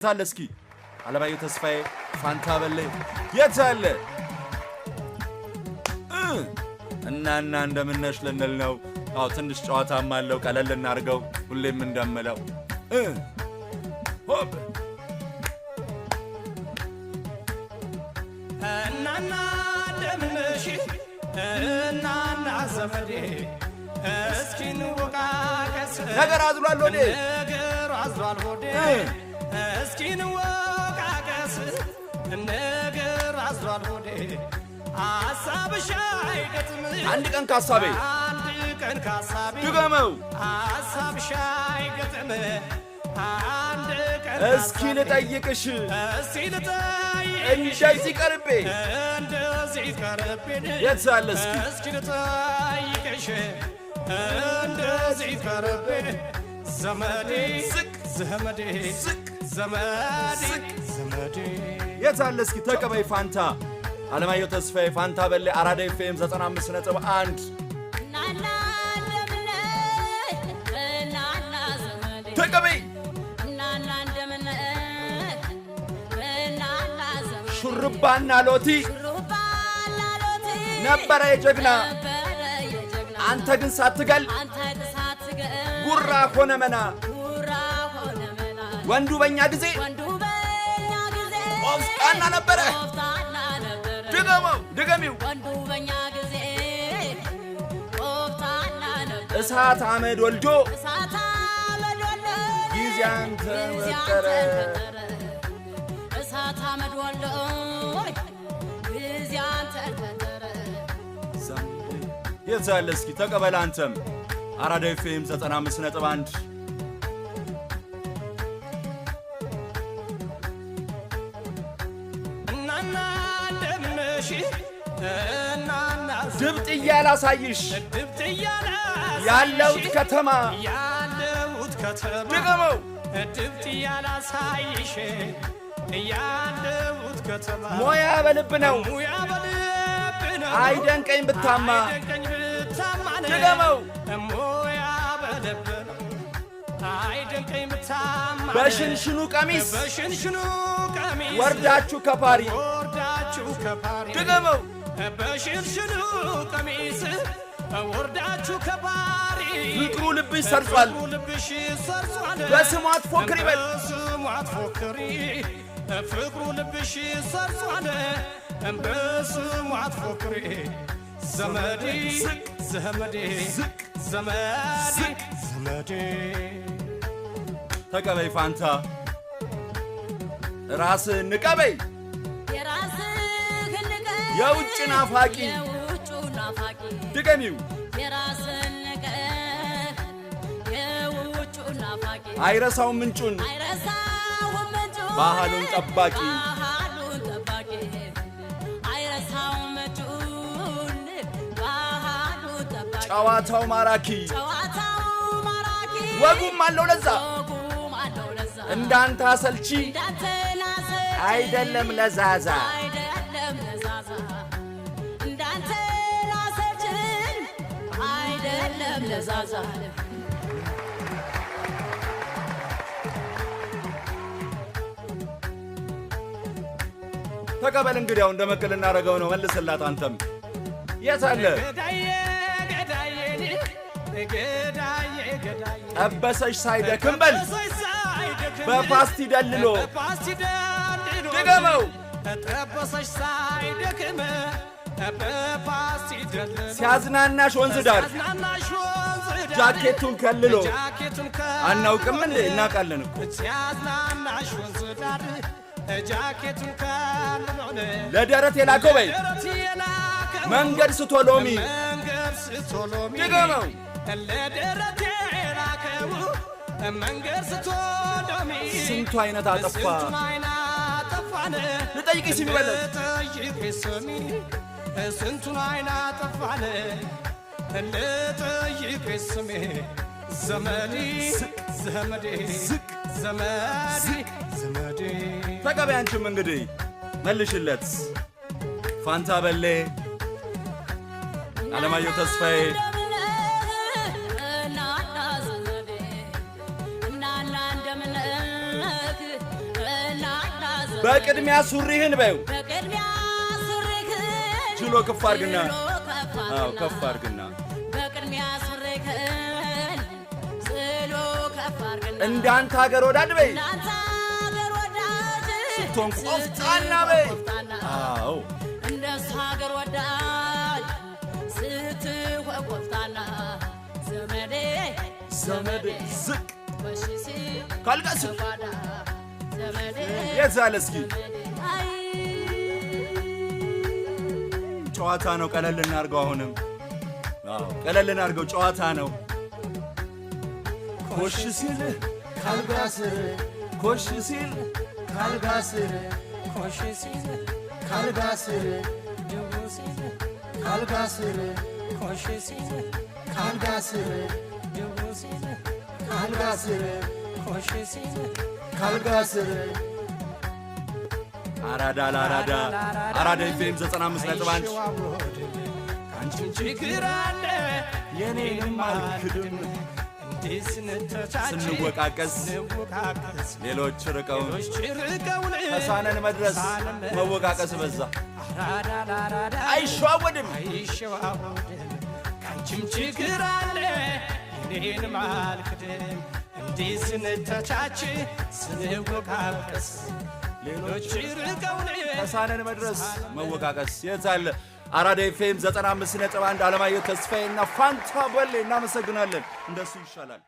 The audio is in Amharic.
ታለስኪ አለማየሁ ተስፋዬ ፋንታ በለ የታለ እናና እንደምነሽ ልንል ነው። አው ትንሽ ጨዋታም አለው ቀለል እናርገው ሁሌም እንደምለው ሆብ እናና እንደምነሽ እናና ዘመዴ እስኪን ወቃቀስ ነገር አዝሏል ወዴ ነገር አዝሏል ወዴ እስኪን ወቃቀስ ነገር አዝሏል ወዴ አሳብሽ አይገጥም አንድ ቀን ካሳቤ ድገመው አሳብሽ አይገጥም አንድ ቀን እስኪ ልጠይቅሽ እንደዚህ ቀርቤ የታለ እስኪ ልጠይቅሽ እንደዚህ ቀርቤ ዘመዴ ዝቅ ዘመዴ ዝቅ ዘመዴ ዘመዴ የታለ እስኪ ተቀበይ ፋንታ አለማየሁ ተስፋዬ ፋንታ በለ አራዳ ኤፍኤም 95.1 ናና እንደምነ ናና ዘመዴ ተቀበይ ናና እንደምነ ናና ዘመዴ ሹርባና ሎቲ ሩባና ሎቲ ነበረ የጀግና ነበረ የጀግና አንተ ግን ሳትገል አንተ ሳትገል ጉራ ሆነ መና ጉራ ሆነ መና ወንዱ በእኛ ጊዜ ወንዱ በእኛ ጊዜ ቆፍጣና ነበረ ቆፍጣና ነበረ ድገሚው ወንዱ በእኛ ጊዜ ቆፍጣና ነበረ እሳት አመድ ወልዶ እሳት አመድ ወልዶ ጊዜ አንተ ወጠረ እሳት አመድ ወልዶ ጊዜ አንተ ወጠረ የታለ እስኪ ተቀበል አንተም አራዳ ኤፍኤም 95.1 እናና እንደምነሽ እናና ድብጥ እያላሳይሽ ድብጥ ያላሳይሽ ያለውት ከተማ ያለውት ከተማ ድገመው ድብጥ ያላሳይሽ ያለውት ከተማ ሞያ በልብ ነው ሙያ በልብ ነው አይደንቀኝ ብታማ አይደንቀኝ ብታማ ድገመው ሙያ በልብ ነው አይደንቀኝ ብታማ በሽንሽኑ ቀሚስ በሽንሽኑ ቀሚስ ወርዳችሁ ከፓሪ ወርዳችሁ ከፓሪ ድገመው በሽንሽኑ ቀሚስ ወርዳችሁ ከፓሪ ፍቅሩ ልብሽ ሰርጿል ፍቅሩ ልብሽ ሰርጿል በስሙ አትፎክሪ በል በስሙ አትፎክሪ ፍቅሩ ልብሽ ሰርጿል በስሙ አትፎክሪ ዘመዴ ዝቅ ዘመዴ ዝቅ ዘመዴ ዝቅ ዘመዴ ተቀበይ ፋንታ ራስህን ንቀበይ የራስህን ንቀህ የውጭ ናፋቂ የውጭ ናፋቂ ድገሚው የራስህን ንቀህ የውጭ ናፋቂ አይረሳው ምንጩን አይረሳውም ምንጩን ባህሉን ጠባቂ ባህሉን ጠባቂ አይረሳውም ምንጩን ባህሉን ጠባቂ ጨዋታው ማራኪ ጨዋታው ማራኪ ወጉም አለው ለዛ ወጉም አለው ለዛ እንዳንተ አሰልቺ እንዳትናሰች አይደለም ለዛዛ አይደለም ለዛዛ እንዳንተ ላሰችን አይደለም ለዛዛ ተቀበል እንግዲያው እንደመቀል እናደርገው ነው መልስላት አንተም የታለ ገዳዬ ገዳዬ ገዳዬ ገዳዬ ጠበሰሽ ሳይደክም በል ጠበሰሽ ሳይደክም በፓስቲ ደልሎ በፓስቲ ደልሎ ድገመው ጠበሰሽ ሳይደክም በፓስቲ ደልሎ ሲያዝናናሽ ወንዝ ዳር ሲያዝናናሽ ወንዝ ዳር ጃኬቱን ከልሎ ጃኬቱን አናውቅም እንዴ እናውቃለን እኮ ሲያዝናናሽ ወንዝ ዳር ጃኬቱን ከልሎ ለደረት የላከው በይ ደረት የላከው መንገድ ስቶሎሚ መንገድ ስቶሎሚ ድገመው ለደረት የላከው መንገድ ስቶሎሚ ስንቱ አይነት አጠፋ ስንቱን አይነት አጠፋን ልጠይቅሽ ስሚ በለ ልጠይቅሽ ስሚ ስንቱን አይነት አጠፋን ልጠይቅሽ ስሚ ዘመዴ ዘመዴ ዝቅ ዘመዴ ዘመዴ ተቀበይ አንቺም እንግዲህ መልሽለት ፋንታ በሌ አለማየሁ ተስፋዬ ናና ዘመዴ ናና እንደምነህ በቅድሚያ ሱሪህን በዩ በቅድሚያ ሱሪህን ችሎ ከፍ አድርግና አዎ ከፍ አድርግና በቅድሚያ ሱሪህን ችሎ ከፍ አድርግና እንዳንተ ሀገር ወዳድ በይ እንዳንተ ሀገር ወዳድ ስትሆን ቆፍጣና በይ አዎ እንደሱ ሀገር ወዳድ ስትሆን ቆፍጣና ዘመዴ ዘመዴ ዝቅ ወሽሲ ካልቀስ ዘመዴ የዛለ እስኪ ጨዋታ ነው ቀለል እናርገው አሁንም አዎ ቀለል እናርገው ጨዋታ ነው ኮሽ ሲል ካልጋስር ኮሽ ሲል ካልጋስር ኮሽ ሲል ካልጋስር ድቡ ሲል ካልጋስር ኮሽ ሲል ካልጋስር ድቡ ሲል ካልጋስር ኮሽ ሲል ካልጋስር አራዳ ለአራዳ አራዳ ኤፍኤም 95.1 አንቺን ችግር አለ የኔንም አልክድም እንዲህ ስንወቃቀስ ሌሎች ርቀውን ተሳነን መድረስ መወቃቀስ በዛ አይሸዋወድም ከአንቺም ችግር አለ የኔንም አልክድም እንዲህ ስንተቻች ስንወቃቀስ ሌሎች ርቀውን ተሳነን መድረስ መወቃቀስ የታለ አራዳ ኤፍኤም 95.1 አለማየሁ ተስፋዬና ፋንታ በሌ እናመሰግናለን እንደሱ ይሻላል